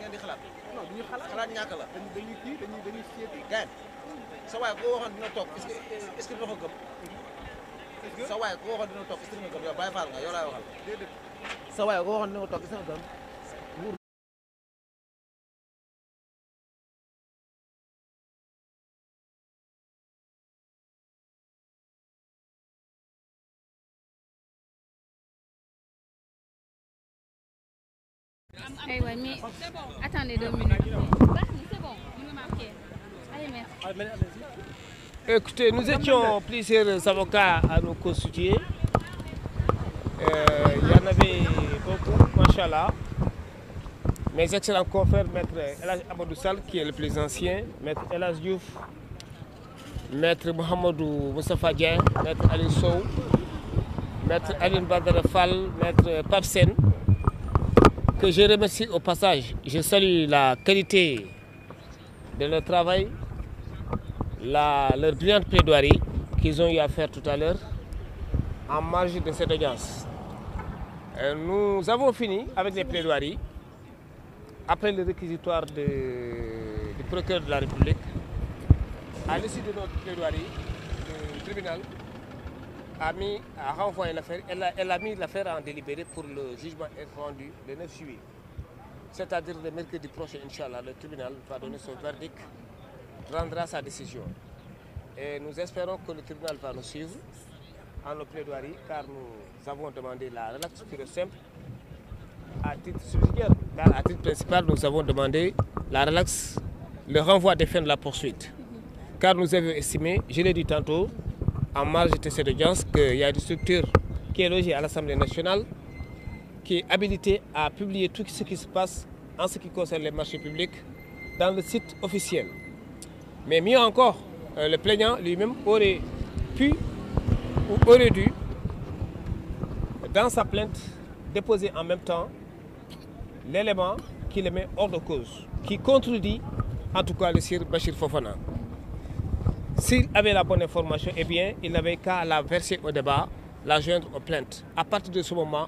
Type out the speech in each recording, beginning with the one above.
ngeen di xalaat. non duñu xalaat ñàkk la. dañuy seeti. gars sa waay ko waxoon dina toog est-ce que dina ko gëm. sa waay ko waxoon dina toog est-ce que dina ko gëm yow Baye Fall nga yow laay waxal. déedéet. sa waay ko waxoon dina ko toog est-ce que dina ko gëm. Eh ouais, mais attendez 2 minutes. C'est bon, il me marquait. Allez, merci. Écoutez, nous étions plusieurs avocats à nous constituer. Il y en avait beaucoup, machallah. Mes excellents confrères, Maître Elhaj Amadou Sall, qui est le plus ancien, Maître Elhaj Diouf, Maître Mohamedou Moustapha Dieng, Maître Ali Sow, Maître Aline Badara Fall, Maître Pape Sen, que je remercie au passage. Je salue la qualité de leur travail, leur brillante plaidoirie qu'ils ont eu à faire tout à l'heure en marge de cette audience. Nous avons fini avec les plaidoiries. Après le réquisitoire du procureur de la République, à l'issue de notre plaidoirie, le tribunal a renvoyé l'affaire. Elle a mis l'affaire en délibéré pour le jugement être rendu le 9 juillet. C'est-à-dire le mercredi prochain, Inch'Allah, le tribunal va donner son verdict, rendra sa décision. Et nous espérons que le tribunal va nous suivre en nos plaidoiries, car nous avons demandé la relaxe pure et simple à titre subsidiaire. Car à titre principal, nous avons demandé la relaxe, le renvoi des fins de la poursuite. Car nous avons estimé, je l'ai dit tantôt, en marge de cette audience, qu'il y a une structure qui est logée à l'Assemblée nationale, qui est habilitée à publier tout ce qui se passe en ce qui concerne les marchés publics dans le site officiel. Mais mieux encore, le plaignant lui-même aurait pu ou aurait dû, dans sa plainte, déposer en même temps l'élément qui le met hors de cause, qui contredit en tout cas le Sir Bachir Fofana. S'il avait la bonne information, eh bien, il n'avait qu'à la verser au débat, la joindre aux plaintes. À partir de ce moment,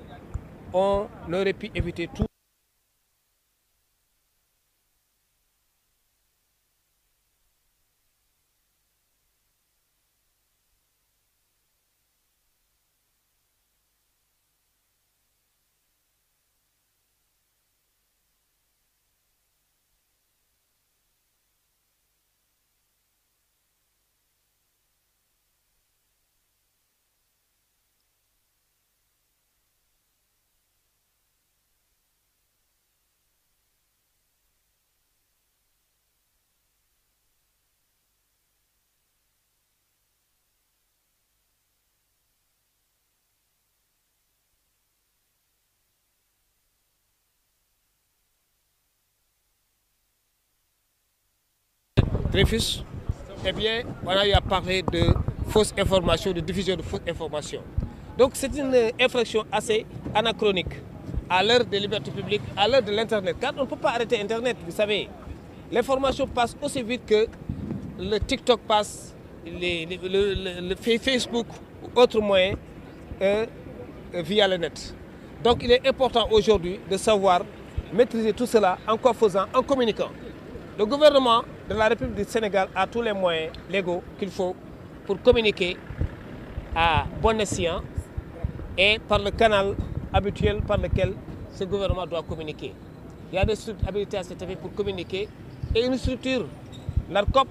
on aurait pu éviter tout. Dreyfus, eh bien, on a eu à parler de fausses informations, de diffusion de fausses informations. Donc c'est une infraction assez anachronique à l'heure des libertés publiques, à l'heure de l'Internet. Car on ne peut pas arrêter Internet, vous savez. L'information passe aussi vite que le TikTok passe, le Facebook ou autres moyens via le net. Donc il est important aujourd'hui de savoir maîtriser tout cela en quoi faisant, en communiquant. Le gouvernement de la République du Sénégal a tous les moyens légaux qu'il faut pour communiquer à bon escient et par le canal habituel par lequel ce gouvernement doit communiquer. Il y a des structures habilitées à cet effet pour communiquer et une structure, l'ARCOP,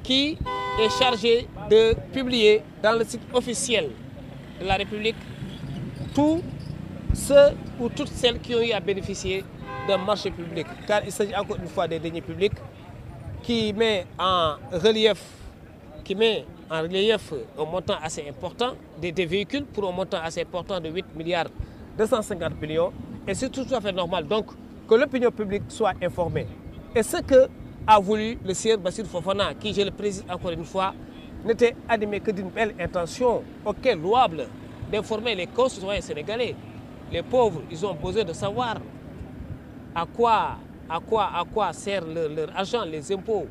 qui est chargée de publier dans le site officiel de la République tous ceux ou toutes celles qui ont eu à bénéficier d'un marché public, car il s'agit encore une fois des deniers publics qui met en relief un montant assez important des véhicules pour un montant assez important de 8 milliards 250 millions. Et c'est tout à fait normal donc que l'opinion publique soit informée. Et ce que a voulu le Sir Bachir Fofana, qui, je le précise encore une fois, n'était animé que d'une belle intention, ok, louable, d'informer les concitoyens sénégalais. Les pauvres, ils ont besoin de savoir à quoi sert leur argent, les impôts.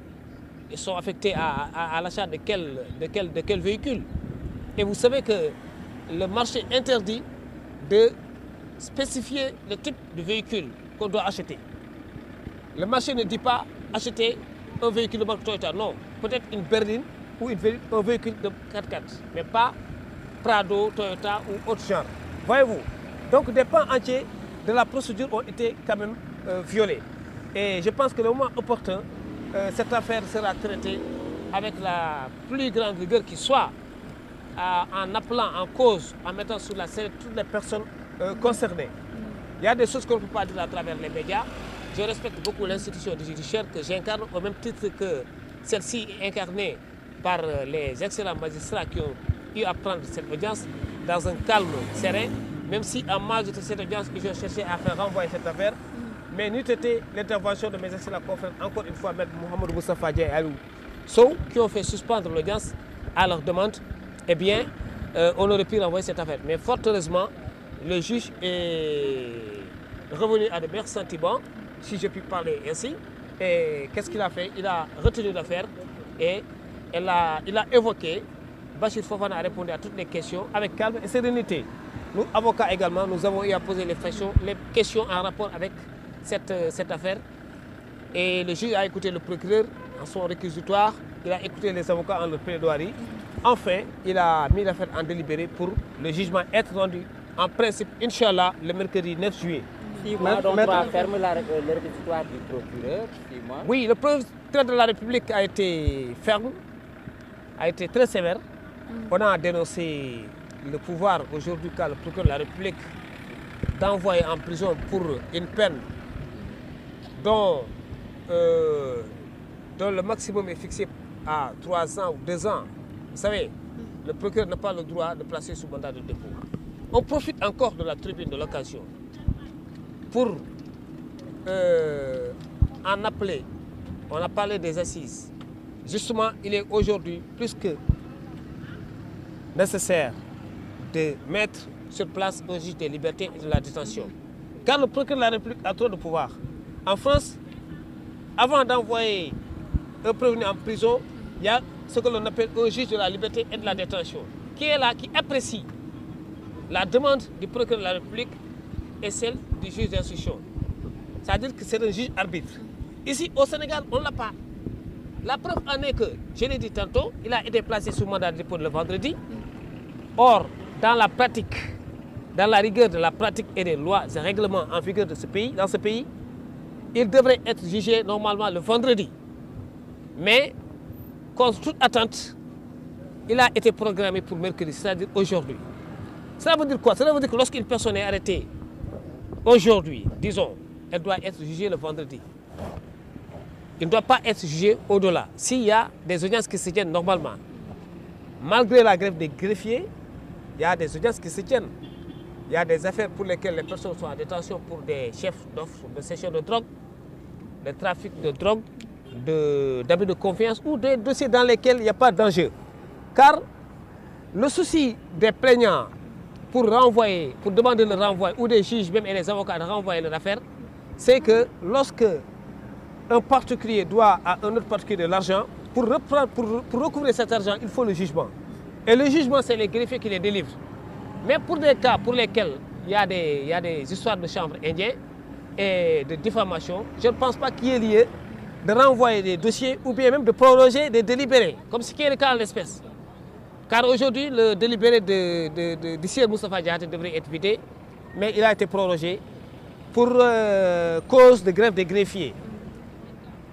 Ils sont affectés à l'achat de quel véhicule. Et vous savez que le marché interdit de spécifier le type de véhicule qu'on doit acheter. Le marché ne dit pas acheter un véhicule de marque Toyota, non. Peut-être une berline ou un véhicule de 4x4, mais pas Prado, Toyota ou autre genre. Voyez-vous? Donc des pans entiers de la procédure ont été quand même violés. Et je pense que le moment opportun, cette affaire sera traitée avec la plus grande rigueur qui soit, en appelant en cause, en mettant sur la scène toutes les personnes concernées. Il y a des choses qu'on ne peut pas dire à travers les médias. Je respecte beaucoup l'institution du judiciaire que j'incarne au même titre que celle-ci est incarnée par les excellents magistrats qui ont eu à prendre cette audience dans un calme serein, même si en marge de cette audience, ils ont cherché à faire renvoyer cette affaire. Mais n'eût été l'intervention de mes excellents confrères, encore une fois, M. Mohamed Moustapha Diaye et Aliou Sow, qui ont fait suspendre l'audience à leur demande, eh bien, on aurait pu renvoyer cette affaire. Mais fort heureusement, le juge est revenu à de meilleurs sentiments, si je puis parler ainsi. Et qu'est-ce qu'il a fait? Il a retenu l'affaire et il a évoqué. Bachir Fofana a répondu à toutes les questions avec calme et sérénité. Nous, avocats également, nous avons eu à poser les questions en rapport avec cette affaire. Et le juge a écouté le procureur en son réquisitoire, il a écouté les avocats en leur plaidoirie. Enfin, il a mis l'affaire en délibéré pour le jugement être rendu en principe, Inch'Allah, le mercredi 9 juillet. 6 mois, donc on ferme le réquisitoire du procureur. 6 mois. Oui, le procureur de la République a été ferme, a été très sévère. On a dénoncé le pouvoir aujourd'hui qu'a le procureur de la République d'envoyer en prison pour une peine dont le maximum est fixé à 3 ans ou 2 ans. Vous savez, le procureur n'a pas le droit de placer sous mandat de dépôt. On profite encore de la tribune de l'occasion pour en appeler. On a parlé des assises. Justement, il est aujourd'hui plus que nécessaire de mettre sur place un juge des libertés et de la détention. Car le procureur de la République a trop de pouvoir. En France, avant d'envoyer un prévenu en prison, il y a ce que l'on appelle un juge de la liberté et de la détention, qui est là, qui apprécie la demande du procureur de la République et celle du juge d'instruction. C'est-à-dire que c'est un juge arbitre. Ici, au Sénégal, on ne l'a pas. La preuve en est que, je l'ai dit tantôt, il a été placé sous mandat de dépôt le vendredi. Or, dans la pratique, dans la rigueur de la pratique et des lois et règlements en vigueur de ce pays, dans ce pays, il devrait être jugé normalement le vendredi. Mais, contre toute attente, il a été programmé pour mercredi, c'est-à-dire aujourd'hui. Cela veut dire quoi? Cela veut dire que lorsqu'une personne est arrêtée aujourd'hui, disons, elle doit être jugée le vendredi. Il ne doit pas être jugé au-delà. S'il y a des audiences qui se tiennent normalement, malgré la grève des greffiers, il y a des audiences qui se tiennent. Il y a des affaires pour lesquelles les personnes sont en détention pour des chefs d'offres de cession de drogue, de trafic de drogue, d'abus de confiance ou des dossiers dans lesquels il n'y a pas d'enjeu. Car le souci des plaignants pour renvoyer, pour demander le renvoi, ou des juges même et les avocats de renvoyer leur affaire, c'est que lorsque un particulier doit à un autre particulier de l'argent, pour recouvrir cet argent, il faut le jugement. Et le jugement, c'est les greffiers qui les délivrent. Mais pour des cas pour lesquels il y a des histoires de chambre indien et de diffamation, je ne pense pas qu'il y ait lieu de renvoyer des dossiers ou bien même de prolonger des délibérés, comme ce qui est le cas en l'espèce. Car aujourd'hui, le délibéré de Sir Moustapha Diaté devrait être vidé, mais il a été prolongé pour cause de grève des greffiers.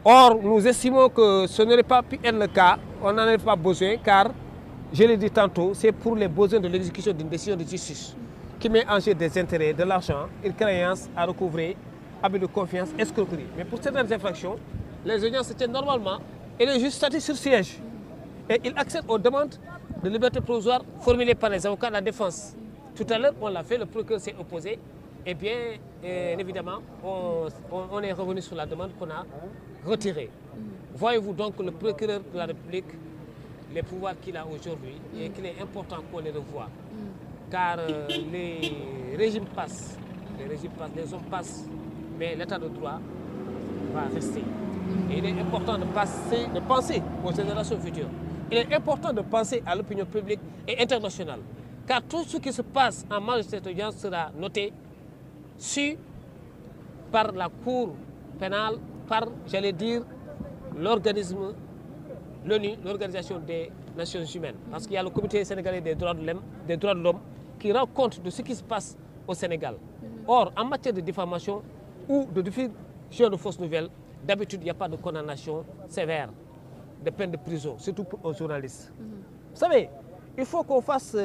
Or, nous estimons que ce n'aurait pas pu être le cas, on n'en avait pas besoin, car, je l'ai dit tantôt, c'est pour les besoins de l'exécution d'une décision de justice qui met en jeu des intérêts, de l'argent, une créance à recouvrer, abus de confiance, escroquerie. Mais pour certaines infractions, les audiences se tiennent normalement et le juge statue sur siège. Et il accède aux demandes de liberté provisoire formulées par les avocats de la défense. Tout à l'heure, on l'a fait, le procureur s'est opposé. Eh bien, évidemment, on est revenu sur la demande qu'on a retirée. Voyez-vous donc le procureur de la République, les pouvoirs qu'il a aujourd'hui, et qu'il est important qu'on les revoie. Car les régimes passent, les hommes passent, mais l'état de droit va rester. Et il est important de penser aux générations futures. Il est important de penser à l'opinion publique et internationale. Car tout ce qui se passe en marge de cette audience sera noté, su par la Cour pénale par, j'allais dire, l'organisme, l'ONU, l'Organisation des Nations Humaines. Parce qu'il y a le Comité sénégalais des droits de l'homme qui rend compte de ce qui se passe au Sénégal. Or, en matière de diffamation ou de diffusion de fausses nouvelles, d'habitude, il n'y a pas de condamnation sévère, de peine de prison, surtout pour un journaliste. Vous savez, il faut qu'on fasse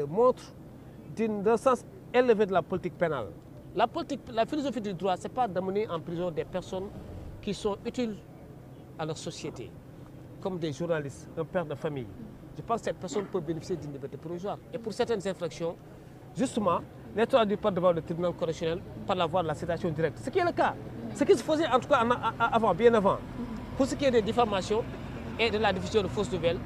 montre d'un sens élevé de la politique pénale. La philosophie du droit, ce n'est pas d'amener en prison des personnes qui sont utiles à leur société, comme des journalistes, un père de famille. Je pense que cette personne peut bénéficier d'une liberté provisoire. Et pour certaines infractions, justement, les traduire par devant le tribunal correctionnel par la voie de la citation directe. Ce qui est le cas. Ce qui se faisait en tout cas avant, bien avant. Pour ce qui est des diffamations et de la diffusion de fausses nouvelles,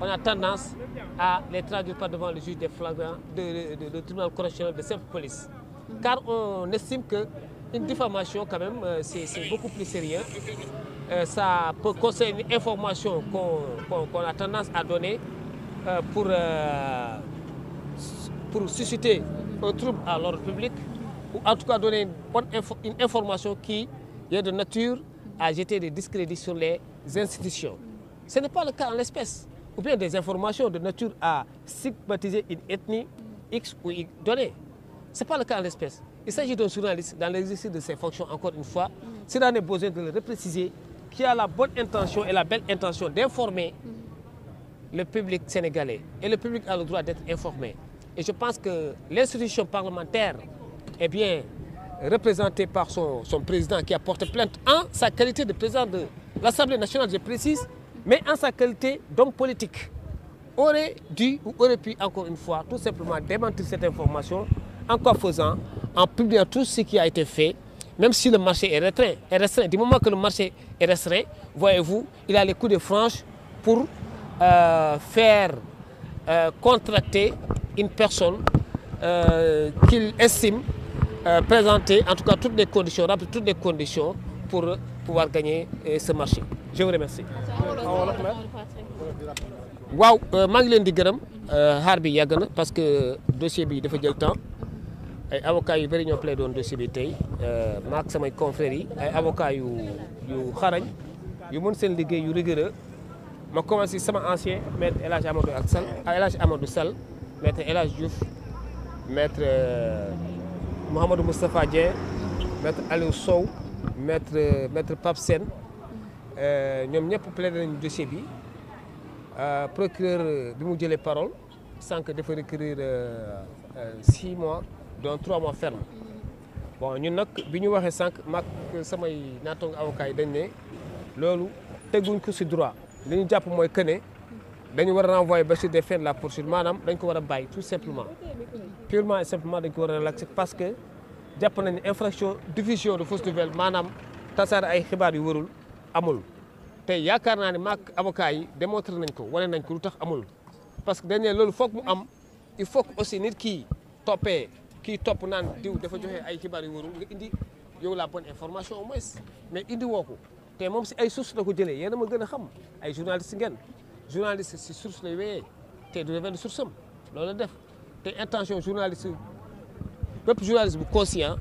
on a tendance à les traduire par devant le juge des flagrants, le tribunal correctionnel de simple police. Car on estime qu'une diffamation, quand même, c'est beaucoup plus sérieux. Ça peut concerner une information qu'on a tendance à donner pour susciter un trouble à l'ordre public, ou en tout cas donner une information qui est de nature à jeter des discrédits sur les institutions. Ce n'est pas le cas en l'espèce. Ou bien des informations de nature à stigmatiser une ethnie X ou Y donnée. Ce n'est pas le cas en l'espèce. Il s'agit d'un journaliste dans l'exercice de ses fonctions, encore une fois, s'il en est besoin de le repréciser, qui a la bonne intention et la belle intention d'informer le public sénégalais. Et le public a le droit d'être informé. Et je pense que l'institution parlementaire est bien représentée par son président qui a porté plainte en sa qualité de président de l'Assemblée nationale, je précise, mais en sa qualité d'homme politique, aurait dû ou aurait pu, encore une fois, tout simplement démentir cette information, en quoi faisant, en publiant tout ce qui a été fait, même si le marché est restreint. Du moment que le marché est restreint, voyez-vous, il a les coups de franche pour faire contracter une personne qu'il estime présenter, en tout cas, toutes les conditions, remplir toutes les conditions pour pouvoir gagner ce marché. Je vous remercie. waaw maa ngi leen di gërëm xaar bi yàgg na parce que dossier bi dafa jël temps ay avocats yu bëri ñoo plaidé doon dossier bi tey maak samay confrères yi ay avocats yu xarañ yu mën seen liggéey yu rigoureux ma commencé sama ancien maître El Hadj Amadou Sall maître El Hadj Diouf maître Mouhamadou Moustapha Dieng maître Aliou Sow maître Pape Sène ñoom ñëpp plaidé nañu dossier bi procureur bi mu jëlee parole sànq dafa requérir 6 mois dont 3 mois ferme bon ñun nag bi ñu waxee sànq maag samay naataango avocat yi dañ ne loolu teguñ ko ci droit li ñu jàpp mooy que ne dañu war a renvoyer ba sur des fins de la poursuite maanaam dañ ko war a bàyyi tout simplement purement et simplement dañ ko war a relaxer parce que jàpp nañu infraction diffusion de fausses nouvelles maanaam tasaare ay xibaar yu warul amul te yaakaar naa ne maag avocat yi démontré nañ ko wane nañ ko lu tax amul parce que dañ ne loolu foog mu am il faut que aussi nit kii topp naan diw dafa joxe ay xibaar yu warul nga indi yow la bonne information au moins mais indi woo ko te moom si ay source la ko jëlee yéen a ma gën a xam ay journaliste ngeen journaliste si source lay wéyee te du revers de source am loolu la def te intention journaliste bépp journaliste bu conscient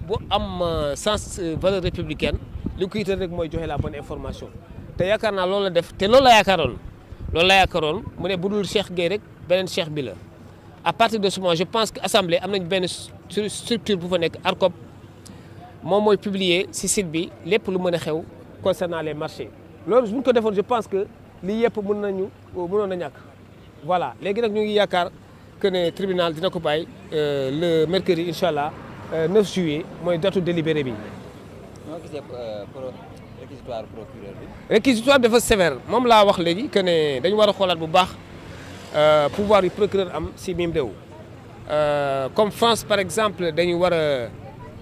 bu am sens valeur républicaine li ko yitteel rek mooy joxe la bonne information te yaakaar naa loolu la def te loolu la yaakaaroon mu ne bu dul Cheikh Gueye rek beneen Cheikh bi la à partir de ce moment je pense que assemblée am nañ benn structure bu fa nekk ARCOP moom mooy publier ci site bi lépp lu mën a xew concernant les marchés loolu bu ñu ko defoon je pense que lii yëpp mënoon na ñàkk voilà léegi nag ñu ngi yaakaar que ne tribunal dina ko bàyyi le mercredi incha allah 9 juillet mooy datu délibéré bi. réquisitoire procureur bi. réquisitoire dafa sévère moom laa wax léegi que ne dañu war a xoolaat bu baax pouvoir yu procureur am si mim réew comme France par exemple dañu war a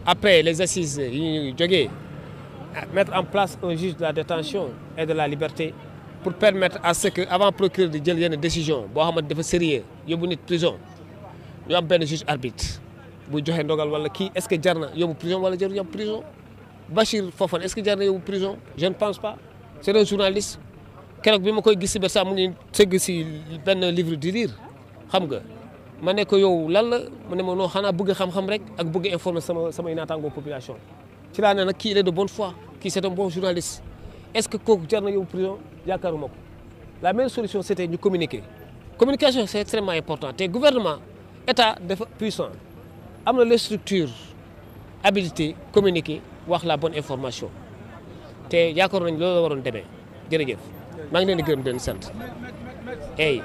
après les assises yi ñu jógee mettre en place un juge de la détention et de la liberté pour permettre à ce que avant procureur di jël yenn décision boo xamante dafa sérieux yóbbu nit prison ñu am benn juge arbitre bu joxe ndogal wala kii est-ce que jar na yóbbu prison wala jarul yóbbu prison. Bachir Fofana est-ce que jar na yóbbu prison je ne pense pas c'est un journaliste keroog bi ma koy gis si ba sax mu ngi sëgg si benn livre di lire xam nga ma ne ko yow lan la mu ne ma non xanaa bëgg xam-xam rek ak bëgg informer samay naataangoo population ci laa ne nag kii il est de bonne foi kii c'est un bon journaliste est-ce que kooku jar na yow prison yaakaaruma ko la meilleure solution c'était ñu communiquer communication c'est extrêmement important te gouvernement état dafa puissant am na les structures habilitées communiquer wax la bonne information te yaakaar nañ loolu la waroon demee jërëjëf maa ngi leen di gërëm di leen sant hey.